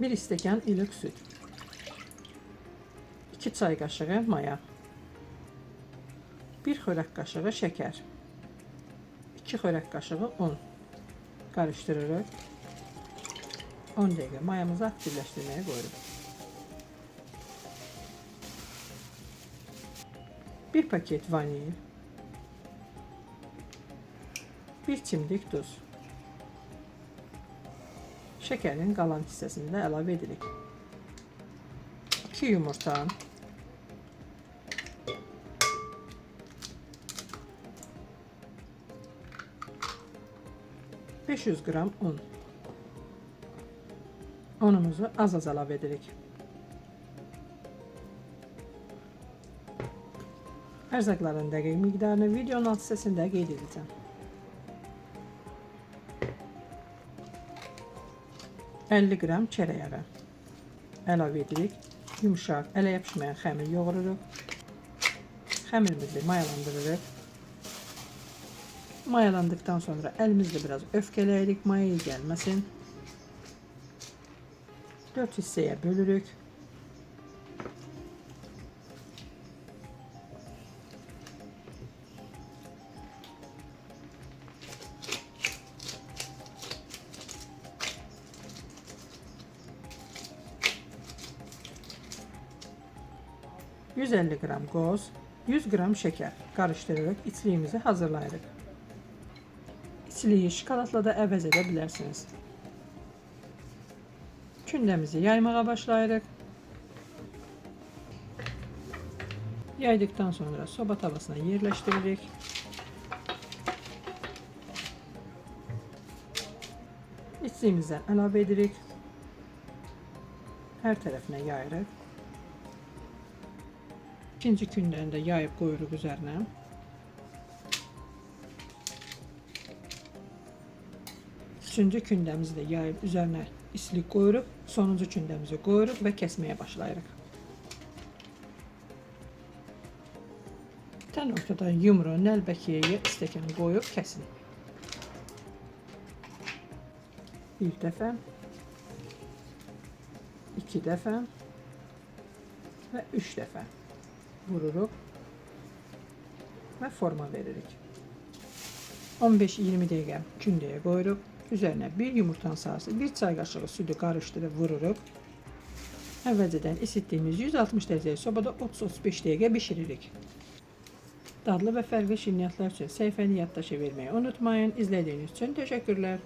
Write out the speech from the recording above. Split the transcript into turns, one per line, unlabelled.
1 stəkan ılık süt, 2 çay qaşığı maya, 1 xörək qaşığı şəkər, 2 xörək qaşığı un karıştırırıq. 10 dəqiqə mayamızı aktivləşdirməyə qoyuruq. 1 paket vanil, 1 çimdik duz, şəkərin qalan hissəsini də əlavə edirik. 2 yumurta, 500 qram un. Unumuzu az əlavə edirik. Ərzaqların dəqiq miqdarını videonun alt hissəsində qeyd edəcəm. $50 qram çörək yağı əlavə edirik. Yumuşaq, ələ yapışmayan xəmir yoğururuq. Xəmirimizi mayalandırırıq. Mayalandıktan sonra əlimizlə biraz öfkələyirik, mayaya gəlməsin. 4 hissəyə bölürük. $150 qram qoz, 100 qram şəkər qarışdırırıq, içliyimizi hazırlayırıq. İçliyi şokoladla da əvəz edə bilərsiniz. Kündəmizi yaymağa başlayırıq. Yaydıktan sonra soba tavasına yerləşdiririk. İçliyimizdən əlavə edirik. Hər tərəfinə yayırıq. İkinci kündəni də yayıb qoyuruq üzərinə. Üçüncü kündəmizi də yayıb üzərinə islik qoyuruq. Sonuncu kündəmizi qoyuruq və kəsməyə başlayırıq. Tən ortadan yumru, nəlbəkiyə stəkanı qoyub kəsin. Bir dəfə, 2 dəfə və 3 dəfə vururuq və forma veririk. 15-20 dəqiqə kündəyə qoyuruq. Üzərinə 1 yumurtanın sarısı, 1 çay qaşığı sütü qarışdırıb vururuq. Əvvəlcədən isitdiyimiz 160 dərəcəli sobada 30-35 dəqiqə bişiririk. Dadlı və fərqli şirniyyatlar üçün səhifəni yaddaşa verməyi unutmayın. İzlədiyiniz üçün təşəkkürlər.